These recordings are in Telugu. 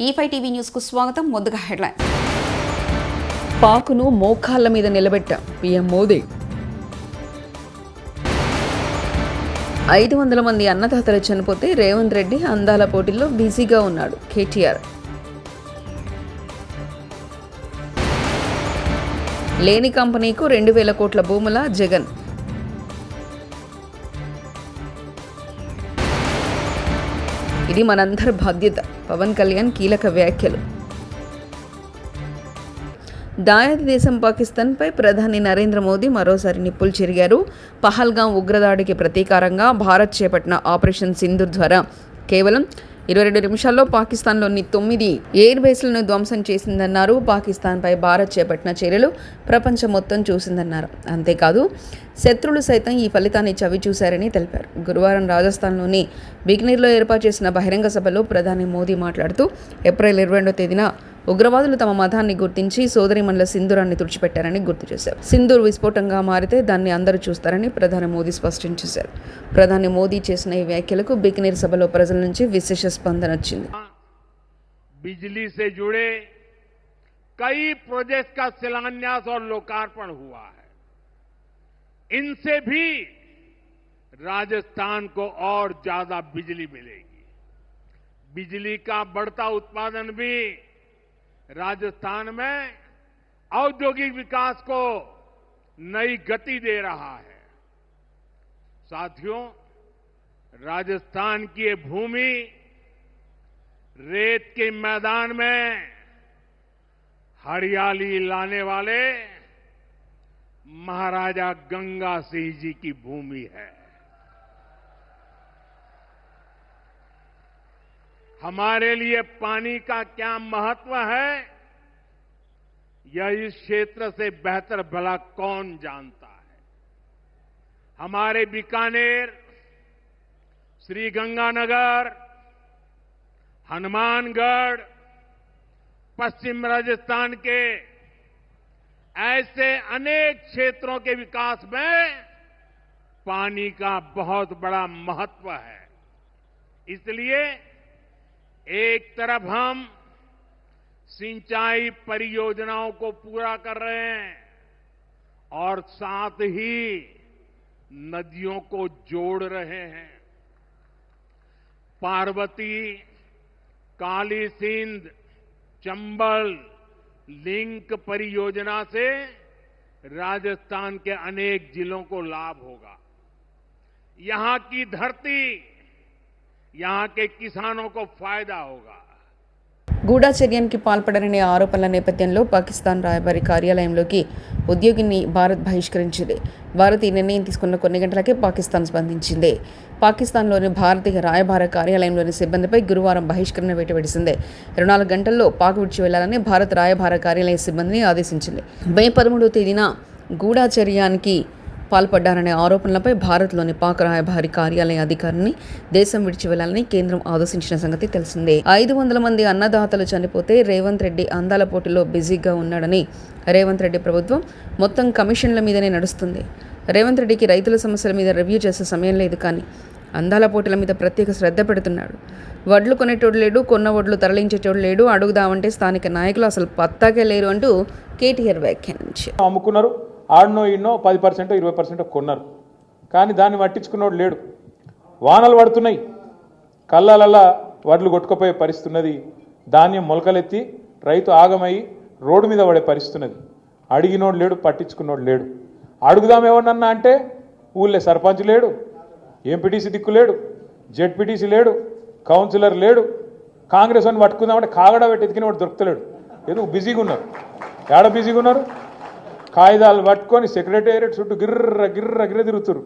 E5 టీవీ న్యూస్ కు స్వాగతం. ముందుగా హెడ్లైన్. పాకును మోకాళ్ల మీద నిలబెట్టాం పీఎం మోదీ. 500 మంది అన్నదాతలు చనిపోతే రేవంత్ రెడ్డి అందాల పోటీల్లో బిజీగా ఉన్నాడు కేటీఆర్. లేని కంపెనీకు 2000 కోట్ల భూముల జగన్. ఇది మనందరి బాధ్యత పవన్ కళ్యాణ్ కీలక వ్యాఖ్యలు. దాయాది దేశం పాకిస్తాన్పై ప్రధాని నరేంద్ర మోదీ మరోసారి నిప్పులు చెరిగారు. పహల్గాం ఉగ్రదాడికి ప్రతీకారంగా భారత్ చేపట్టిన ఆపరేషన్ సింధూర్ ద్వారా కేవలం 22 నిమిషాల్లో పాకిస్తాన్లోని 9 ఎయిర్ బేస్లను ధ్వంసం చేసిందన్నారు. పాకిస్తాన్పై భారత్ చేపట్టిన చర్యలు ప్రపంచం మొత్తం చూసిందన్నారు. అంతేకాదు శత్రువులు సైతం ఈ ఫలితాన్ని చవి చూశారని తెలిపారు. గురువారం రాజస్థాన్లోని బికనీర్లో ఏర్పాటు చేసిన బహిరంగ సభలో ప్రధాని మోదీ మాట్లాడుతూ ఏప్రిల్ 22వ తేదీన ఉగ్రవాదులు తమ మతాన్ని గుర్తించి సోదరిమణుల సింధూరాన్ని తుడిచిపెట్టారని గుర్తు చేశారు. సింధూర్ విస్ఫోటంగా మారితే దాన్ని అందరూ చూస్తారని ప్రధాని మోదీ స్పష్టం చేశారు. ప్రధాని మోదీ చేసిన ఈ వ్యాఖ్యలకు బికనీర్ సభలో ప్రజల నుంచి విశేష స్పందన వచ్చింది. बिजली से जुड़े कई प्रोजेक्ट का शिलान्यास और लोकार्पण हुआ है. इनसे भी राजस्थान को और ज्यादा बिजली मिलेगी. बिजली का बढ़ता उत्पादन भी राजस्थान में औद्योगिक विकास को नई गति दे रहा है. साथियों, राजस्थान की ये भूमि रेत के मैदान में हरियाली लाने वाले महाराजा गंगा सिंह जी की भूमि है. हमारे लिए पानी का क्या महत्व है, यह इस क्षेत्र से बेहतर भला कौन जानता है. हमारे बीकानेर, श्रीगंगानगर, हनुमानगढ़, पश्चिम राजस्थान के ऐसे अनेक क्षेत्रों के विकास में पानी का बहुत बड़ा महत्व है. इसलिए एक तरफ हम सिंचाई परियोजनाओं को पूरा कर रहे हैं और साथ ही नदियों को जोड़ रहे हैं. पार्वती, काली सिंध, चंबल लिंक परियोजना से राजस्थान के अनेक जिलों को लाभ होगा. यहां की धरती, यहां के किसानों को फायदा होगा. గూఢచర్యానికి పాల్పడరనే ఆరోపణల నేపథ్యంలో పాకిస్తాన్ రాయబారి కార్యాలయంలోకి ఉద్యోగిని భారత్ బహిష్కరించింది. భారత్ ఈ నిర్ణయం తీసుకున్న కొన్ని గంటలకే పాకిస్తాన్ స్పందించింది. పాకిస్తాన్లోని భారతీయ రాయబార కార్యాలయంలోని సిబ్బందిపై గురువారం బహిష్కరణ వేటు విడిసింది. 24 గంటల్లో పాక్ విడిచి వెళ్లాలని భారత రాయబార కార్యాలయ సిబ్బందిని ఆదేశించింది. మే 13వ తేదీన గూఢచర్యానికి పాల్పడ్డారనే ఆరోపణలపై భారత్లోని పాక్ రాయబారి కార్యాలయ అధికారిని దేశం విడిచి వెళ్లాలని కేంద్రం ఆదేశించిన సంగతి తెలిసిందే. 500 మంది అన్నదాతలు చనిపోతే రేవంత్ రెడ్డి అందాల పోటీలో బిజీగా ఉన్నాడని రేవంత్ రెడ్డి ప్రభుత్వం మొత్తం కమిషన్ల మీదనే నడుస్తుంది. రేవంత్ రెడ్డికి రైతుల సమస్యల మీద రివ్యూ చేసే సమయం లేదు, కానీ అందాల పోటీల మీద ప్రత్యేక శ్రద్ధ పెడుతున్నాడు. వడ్లు కొనేటోడు లేడు, కొన్న వడ్లు తరలించేటోడు లేడు, అడుగుదామంటే స్థానిక నాయకులు అసలు పత్తాకే లేరు అంటూ కేటీఆర్ వ్యాఖ్యానించారు. అమ్ముకున్నారు, ఆడనో ఈడనో 10% 20% కొన్నారు, కానీ దాన్ని పట్టించుకున్నోడు లేడు. వానలు పడుతున్నాయి, కళ్ళలల్లా వడ్లు కొట్టుకుపోయే పరిస్థితున్నది. ధాన్యం మొలకలెత్తి రైతు ఆగమై రోడ్డు మీద పడే పరిస్థితున్నది. అడిగినోడు లేడు, పట్టించుకున్నోడు లేడు. అడుగుదాం ఎవరినన్నా అంటే ఊళ్ళో సర్పంచ్ లేడు, ఎంపీటీసీ దిక్కు లేడు, జెడ్పీటీసీ లేడు, కౌన్సిలర్ లేడు. కాంగ్రెస్ అని పట్టుకుందామంటే కాగడా పెట్టి ఎతికినవాడు దొరుకుతలేడు. ఎందుకు బిజీగా ఉన్నారు? ఏడ బిజీగా ఉన్నారు? కాగితాలు పట్టుకొని సెక్రటేరియట్ చుట్టూ గిర్ర గిర్ర గిర్ర తిరుగుతారు.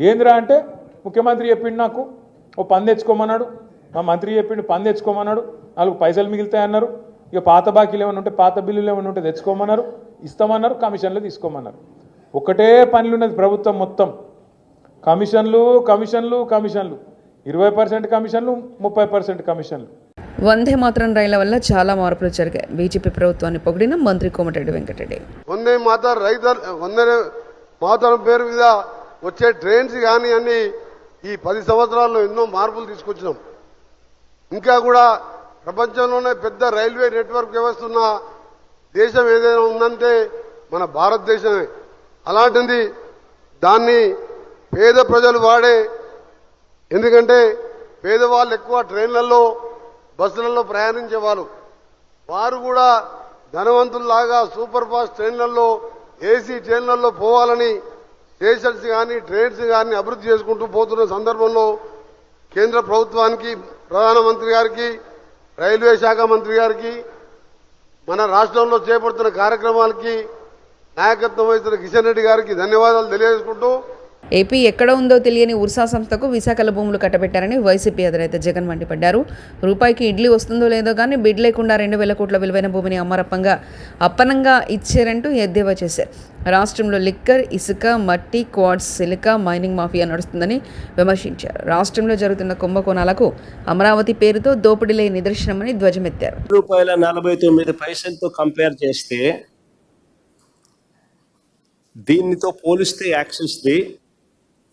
ఏందిరా అంటే ముఖ్యమంత్రి చెప్పిండు, నాకు ఓ పని తెచ్చుకోమన్నాడు, మా మంత్రి చెప్పిండు పని తెచ్చుకోమన్నాడు, 4 పైసలు మిగులుతాయన్నారు, ఇక పాత బాకీలు ఏమైనా ఉంటే పాత బిల్లులు ఏమైనా ఉంటే తెచ్చుకోమన్నారు, ఇస్తామన్నారు, కమిషన్లు తీసుకోమన్నారు. ఒకటే పనులున్నది ప్రభుత్వం మొత్తం. కమిషన్లు కమిషన్లు కమిషన్లు, 20% కమిషన్లు, 30% కమిషన్లు. వందే మాతరం రైళ్ల వల్ల చాలా మార్పులు జరిగాయి. బీజేపీ ప్రభుత్వాన్ని పొగిడిన మంత్రి కోమటిరెడ్డి వెంకటరెడ్డి. వందే మాతరం పేరు మీద వచ్చే ట్రైన్స్ కానీ అన్ని ఈ 10 సంవత్సరాల్లో ఎన్నో మార్పులు తీసుకొచ్చినాం. ఇంకా కూడా ప్రపంచంలోనే పెద్ద రైల్వే నెట్వర్క్ వ్యవస్థ ఉన్న దేశం ఏదైనా ఉందంటే మన భారతదేశమే. అలాంటిది దాన్ని పేద ప్రజలు వాడే, ఎందుకంటే పేదవాళ్ళు ఎక్కువ ట్రైన్లలో బస్సులలో ప్రయాణించేవాళ్ళు, వారు కూడా ధనవంతుల్లాగా సూపర్ ఫాస్ట్ ట్రైన్లలో ఏసీ ట్రైన్లలో పోవాలని స్టేషన్స్ కానీ ట్రైన్స్ కానీ అభివృద్ధి చేసుకుంటూ పోతున్న సందర్భంలో కేంద్ర ప్రభుత్వానికి, ప్రధానమంత్రి గారికి, రైల్వే శాఖ మంత్రి గారికి, మన రాష్ట్రంలో చేపడుతున్న కార్యక్రమాలకి నాయకత్వం వహిస్తున్న కిషన్ రెడ్డి గారికి ధన్యవాదాలు తెలియజేసుకుంటూ, ఏపీ ఎక్కడ ఉందో తెలియని ఉర్సా సంస్థకు విశాఖలో భూములు కట్టబెట్టారని వైసీపీ అధినేత జగన్ మండిపడ్డారు. రూపాయికి ఇడ్లీ వస్తుందో లేదో కానీ బిడ్ లేకుండా 2,000 కోట్ల విలువైన భూమిని అప్పనంగా ఇచ్చారంటూ ఎద్దేవా చేశారు. రాష్ట్రంలో లిక్కర్, ఇసుక, మట్టి, క్వార్ట్స్, సిలికా మైనింగ్ మాఫియా నడుస్తుందని విమర్శించారు. రాష్ట్రంలో జరుగుతున్న కుంభకోణాలకు అమరావతి పేరుతో దోపిడీలే నిదర్శనమని ధ్వజమెత్తారు. ₹49 కంపేర్ చేస్తే దీనితో పోలిస్తే యాక్సిస్ది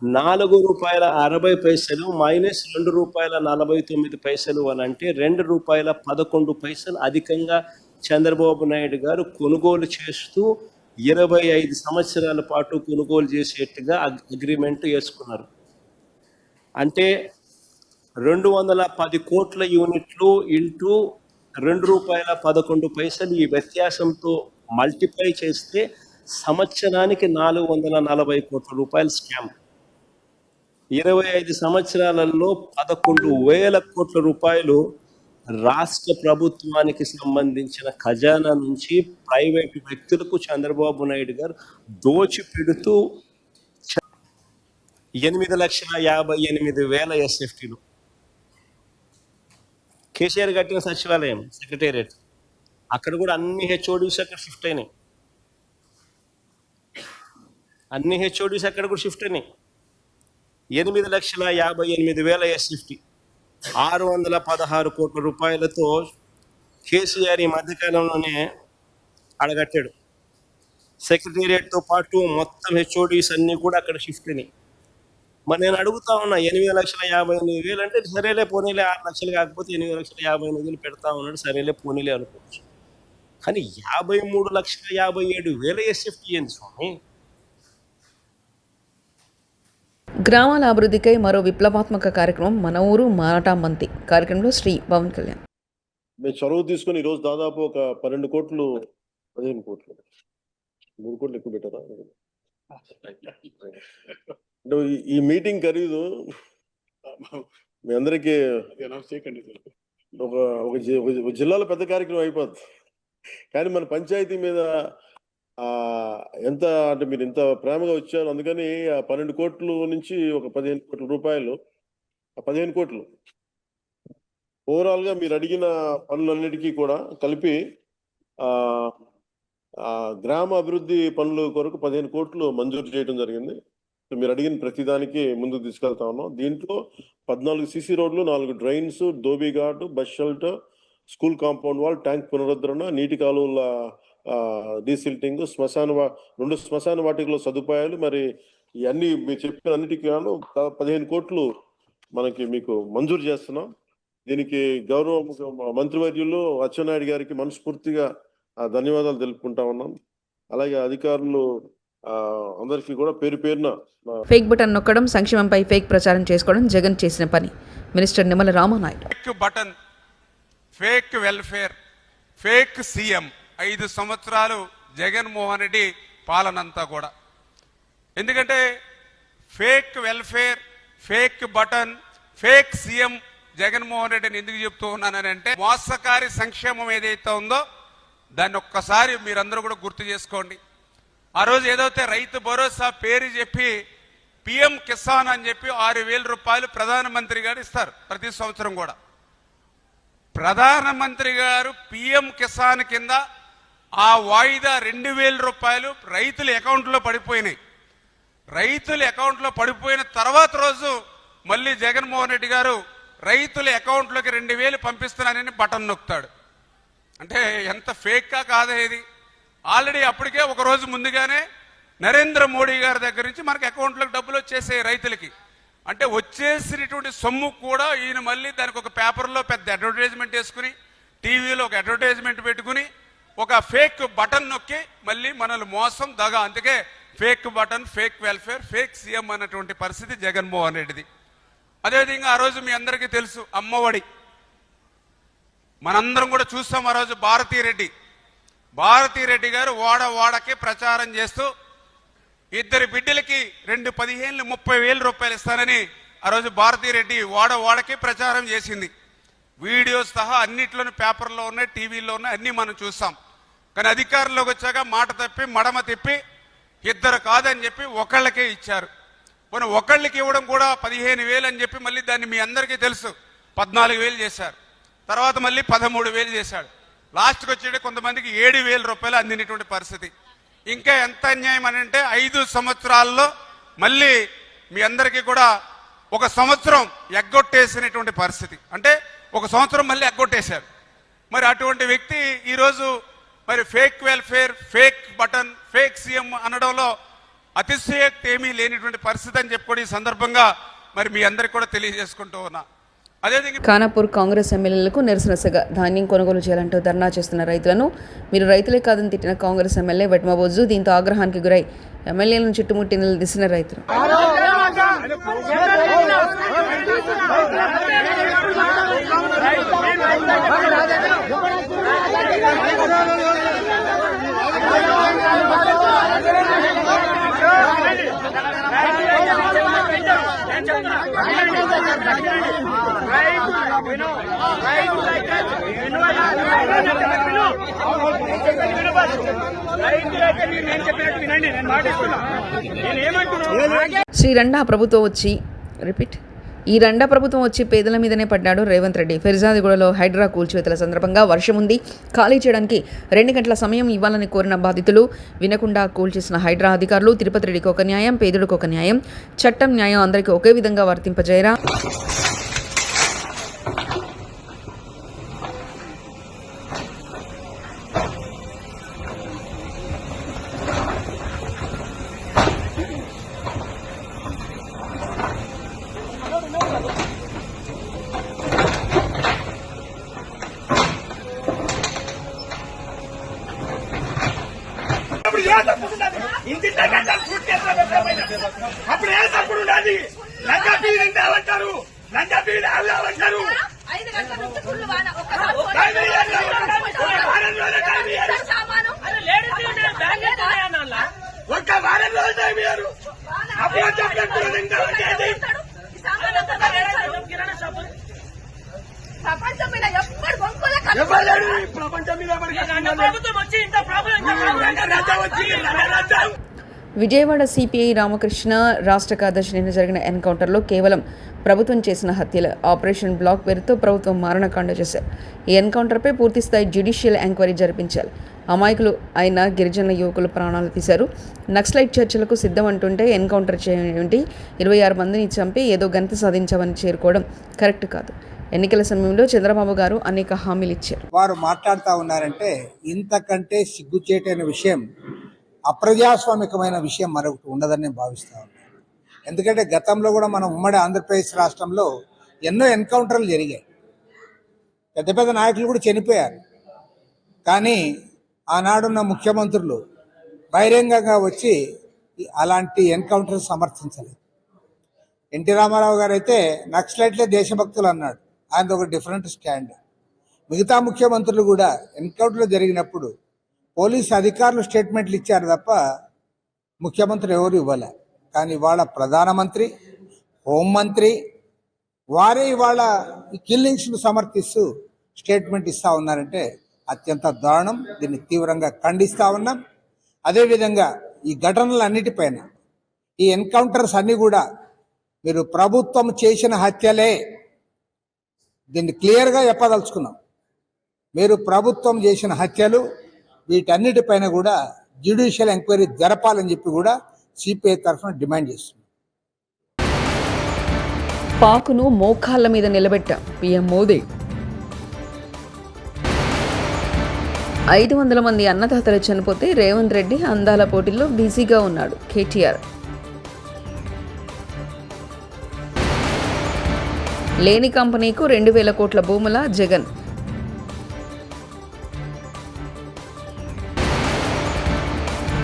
₹4.60 మైనస్ ₹2.49 అని అంటే ₹2.11 అధికంగా చంద్రబాబు నాయుడు గారు కొనుగోలు చేస్తూ 25 సంవత్సరాల పాటు కొనుగోలు చేసేట్టుగా అగ్రిమెంట్ వేసుకున్నారు. అంటే 210 కోట్ల యూనిట్లు ఇంటూ ₹2.11 ఈ వ్యత్యాసంతో మల్టిప్లై చేస్తే సంవత్సరానికి 440 కోట్ల రూపాయల స్కామ్. 25 సంవత్సరాలలో 11,000 కోట్ల రూపాయలు రాష్ట్ర ప్రభుత్వానికి సంబంధించిన ఖజానా నుంచి ప్రైవేటు వ్యక్తులకు చంద్రబాబు నాయుడు గారు దోచిపెడుతూ 8,58,000 ఎస్ఎఫ్టీలు. కేసీఆర్ కట్టిన సచివాలయం సెక్రటేరియట్ అక్కడ కూడా అన్ని హెచ్ఓడీస్ అక్కడ షిఫ్ట్ అయినాయి. అన్ని హెచ్ఓడీస్ అక్కడ కూడా షిఫ్ట్ అయినాయి. 8,58,000 ఎస్ఎఫ్టీ 616 కోట్ల రూపాయలతో కేసీఆర్ ఈ మధ్యకాలంలోనే అడగట్టాడు. సెక్రటేరియట్తో పాటు మొత్తం హెచ్ఓడీస్ అన్నీ కూడా అక్కడ షిఫ్ట్ అయినాయి. మరి నేను అడుగుతా ఉన్నా, 8,58,000 అంటే సరేలే పోనీలే, 6 లక్షలు కాకపోతే 8,58,000 పెడతా ఉన్నాడు, సరేలే పోనీలే అనుకోవచ్చు. కానీ 53,57,000 ఎస్ఎఫ్టీ ఏంది స్వామి? గ్రామాల అభివృద్ధికై మరో విప్లవాత్మక కార్యక్రమం మన ఊరు మాటామంతి కార్యక్రమంలో శ్రీ పవన్ కళ్యాణ్. మేము చొరవ తీసుకొని ఈరోజు దాదాపు ఒక 12 కోట్లు 15 కోట్లు 3 కోట్లు ఎక్కువ పెట్టారా? అంటే ఈ మీటింగ్ ఖరీదు మీ అందరికీ ఒక జిల్లాలో పెద్ద కార్యక్రమం అయిపోద్ది. కానీ మన పంచాయతీ మీద ఎంత అంటే మీరు ఇంత ప్రేమగా వచ్చారు, అందుకని ఆ 12 కోట్లు నుంచి ఒక 15 కోట్ల రూపాయలు, ఆ 15 కోట్లు ఓవరాల్గా మీరు అడిగిన పనులన్నిటికీ కూడా కలిపి గ్రామ అభివృద్ధి పనుల కొరకు 15 కోట్లు మంజూరు చేయడం జరిగింది. మీరు అడిగిన ప్రతిదానికి ముందుకు తీసుకెళ్తా ఉన్నాం. దీంట్లో 14 సిసి రోడ్లు, 4 drains, Dhobi Ghat, bus shelter, school compound wall, tank పునరుద్ధరణ, నీటి కాలువల డీసిల్టింగ్, 2 శ్మశాన వాటికలో సదుపాయాలు, మరి ఇవన్నీ మీరు చెప్పిన అన్నిటికీ 15 కోట్లు మనకి మీకు మంజూరు చేస్తున్నాం. దీనికి గౌరవ మంత్రివర్యులు అచ్చెన్నాయుడు గారికి మనస్ఫూర్తిగా ధన్యవాదాలు తెలుపుకుంటా ఉన్నాం. అలాగే అధికారులు అందరికీ కూడా పేరు పేరున. ఫేక్ బటన్ నొక్కడం, సంక్షేమంపై ఫేక్ ప్రచారం చేసుకోవడం జగన్ చేసిన పని. Minister Nimmala Ramanaidu. Fake button, fake welfare, fake CM 5 సంవత్సరాలు జగన్మోహన్ రెడ్డి పాలనంతా కూడా. ఎందుకంటే fake welfare, fake button, fake CM Jaganmohan రెడ్డిని ఎందుకు చెప్తూ ఉన్నానంటే, మోసకారి సంక్షేమం ఏదైతే ఉందో దాన్ని ఒక్కసారి మీరందరూ కూడా గుర్తు చేసుకోండి. ఆ రోజు ఏదైతే రైతు భరోసా పేరు చెప్పి పిఎం కిసాన్ అని చెప్పి 6,000 రూపాయలు ప్రధానమంత్రి గారు ఇస్తారు ప్రతి సంవత్సరం కూడా. ప్రధానమంత్రి గారు పిఎం కిసాన్ కింద ఆ వాయిదా 2,000 రూపాయలు రైతుల అకౌంట్లో పడిపోయినాయి. రైతుల అకౌంట్లో పడిపోయిన తర్వాత రోజు మళ్ళీ జగన్మోహన్ రెడ్డి గారు రైతుల అకౌంట్లోకి 2,000 పంపిస్తున్నానని బటన్ నొక్కుతాడు. అంటే ఎంత ఫేక్గా కాదా ఇది? ఆల్రెడీ అప్పటికే ఒక రోజు ముందుగానే నరేంద్ర మోడీ గారి దగ్గర నుంచి మనకి అకౌంట్లోకి డబ్బులు వచ్చేసాయి రైతులకి. అంటే వచ్చేసినటువంటి సొమ్ము కూడా ఈయన మళ్ళీ దానికి ఒక పేపర్లో పెద్ద అడ్వర్టైజ్మెంట్ వేసుకుని టీవీలో ఒక అడ్వర్టైజ్మెంట్ పెట్టుకుని ఒక ఫేక్ బటన్ నొక్కి మళ్ళీ మనల్ని మోసం దగా. అందుకే fake button, fake welfare, fake CM అన్నటువంటి పరిస్థితి జగన్మోహన్ రెడ్డిది. అదేవిధంగా ఆ రోజు మీ అందరికీ తెలుసు అమ్మఒడి, మనందరం కూడా చూస్తాం. ఆ రోజు భారతీ రెడ్డి గారు వాడకి ప్రచారం చేస్తూ 2 బిడ్డలకి 15,000 30,000 రూపాయలు ఇస్తానని ఆ రోజు భారతీ రెడ్డి వాడకి ప్రచారం చేసింది. వీడియోస్ సహా అన్నిట్లోనూ పేపర్లో ఉన్నాయి, టీవీలో ఉన్నాయి, అన్ని మనం చూస్తాం. కానీ అధికారంలోకి వచ్చాక మాట తప్పి మడమ తిప్పి 2 కాదని చెప్పి ఒకళ్ళకే ఇచ్చారు. పోనీ ఒకళ్ళకి ఇవ్వడం కూడా 15,000 అని చెప్పి మళ్ళీ దాన్ని మీ అందరికీ తెలుసు 14,000 చేశారు. తర్వాత మళ్ళీ 13,000 చేశాడు. లాస్ట్కి వచ్చేటి కొంతమందికి 7,000 రూపాయలు అందినటువంటి పరిస్థితి. ఇంకా ఎంత అన్యాయం అని అంటే 5 సంవత్సరాల్లో మళ్ళీ మీ అందరికీ కూడా 1 సంవత్సరం ఎగ్గొట్టేసినటువంటి పరిస్థితి. అంటే 1 సంవత్సరం మళ్ళీ ఎగ్గొట్టేశారు. మరి అటువంటి వ్యక్తి ఈరోజు మరి fake welfare, fake button, fake CM అనడంలో అతిశయోక్తి ఏమీ లేనిటువంటి పరిస్థితి అని చెప్పి ఈ సందర్భంగా మరి మీ అందరికి కూడా తెలియజేసుకుంటూ ఉన్నా. ఖానాపూర్ కాంగ్రెస్ ఎమ్మెల్యేలకు నిరసనగా ధాన్యం కొనుగోలు చేయాలంటూ ధర్నా చేస్తున్న రైతులను మీరు రైతులే కాదని తిట్టిన కాంగ్రెస్ ఎమ్మెల్యే వెట్మబోజు. దీంతో ఆగ్రహానికి గురై ఎమ్మెల్యేలను చుట్టుముట్టి నిలదీసిన రైతులు ఈ రండా ప్రభుత్వం వచ్చి పేదల మీదనే పడ్డాడు రేవంత్ రెడ్డి. ఫిర్జాదిగూడలో హైడ్రా కూల్చివేతల సందర్భంగా వర్షం ఉంది, ఖాళీ చేయడానికి 2 గంటల సమయం ఇవ్వాలని కోరిన బాధితులు వినకుండా కూల్చేసిన హైడ్రా అధికారులు తిరుపతి రెడ్డికి ఒక న్యాయం, పేదడికి ఒక న్యాయం, చట్టం న్యాయం అందరికీ ఒకే విధంగా వర్తింపజేయరా. అప్పుడు ఏ తప్పుడు ఉన్నది లంగా పీడి అంటారు, లంగా పీడి అంటారు. ఒక్క వారం రోజులు టైం ఇయ్యారు. అప్పుడు ప్రపంచం మీద ప్రభుత్వం వచ్చి ఇంత ప్రాబ్లం విజయవాడ సిపిఐ రామకృష్ణ రాష్ట్ర కార్యదర్శి నిన్న జరిగిన ఎన్కౌంటర్లో కేవలం ప్రభుత్వం చేసిన హత్యలు ఆపరేషన్ బ్లాక్ పేరుతో ప్రభుత్వం మారణకాండ చేశారు. ఈ ఎన్కౌంటర్పై పూర్తిస్థాయి జ్యుడిషియల్ ఎంక్వైరీ జరిపించాలి. అమాయకులు అయిన గిరిజనుల యువకులు ప్రాణాలు తీశారు. నక్సలైట్ చర్చలకు సిద్ధం అంటుంటే ఎన్కౌంటర్ చేయండి, 26 మందిని చంపి ఏదో గంత సాధించామని చేరుకోవడం కరెక్ట్ కాదు. ఎన్నికల సమయంలో చంద్రబాబు గారు అనేక హామీలు ఇచ్చారు. వారు మాట్లాడుతూ ఉన్నారంటే ఇంతకంటే సిగ్గుచేటైన విషయం, అప్రజాస్వామికమైన విషయం మరొకటి ఉండదని నేను భావిస్తూ ఉన్నాను. ఎందుకంటే గతంలో కూడా మనం ఉమ్మడి ఆంధ్రప్రదేశ్ రాష్ట్రంలో ఎన్నో ఎన్కౌంటర్లు జరిగాయి, పెద్ద పెద్ద నాయకులు కూడా చనిపోయారు. కానీ ఆనాడున్న ముఖ్యమంత్రులు బహిరంగంగా వచ్చి అలాంటి ఎన్కౌంటర్ సమర్థించలేదు. ఎన్టీ రామారావు గారు అయితే నక్సలైట్లే దేశభక్తులు అన్నాడు, ఆయన ఒక డిఫరెంట్ స్టాండ్. మిగతా ముఖ్యమంత్రులు కూడా ఎన్కౌంటర్లు జరిగినప్పుడు పోలీస్ అధికారులు స్టేట్మెంట్లు ఇచ్చారు తప్ప ముఖ్యమంత్రి ఎవరు ఇవ్వలే. కానీ ఇవాళ ప్రధానమంత్రి, హోంమంత్రి వారే ఇవాళ ఈ కిల్లింగ్స్ను సమర్థిస్తూ స్టేట్మెంట్ ఇస్తూ ఉన్నారంటే అత్యంత దారుణం. దీన్ని తీవ్రంగా ఖండిస్తూ ఉన్నాం. అదేవిధంగా ఈ ఘటనలన్నిటిపైన ఈ ఎన్కౌంటర్స్ అన్నీ కూడా మీరు ప్రభుత్వం చేసిన హత్యలే, దీన్ని క్లియర్గా చెప్పదలుచుకున్నాం. మీరు ప్రభుత్వం చేసిన హత్యలు, వీటన్నిటిపైన కూడా జ్యుడిషియల్ ఎంక్వైరీ జరపాలని చెప్పి కూడా సిపిఐ తరఫున డిమాండ్ చేస్తున్నాం. పాకును మోకాళ్ళ మీద నిలబెట్టాం పీఎం మోదీ. 500 మంది అన్నదాతలు చనిపోతే రేవంత్ రెడ్డి అందాల పోటీల్లో బిజీగా ఉన్నాడు. కేటీఆర్ లేని కంపెనీకు 2,000 కోట్ల భూముల జగన్.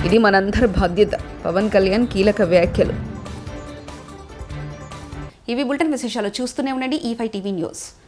ఇది మనందరి బాధ్యత. పవన్ కళ్యాణ్ కీలక వ్యాఖ్యలు. ఇవి బులెటిన్ విశేషాలు. చూస్తూనే ఉండండి E5 టీవీ న్యూస్.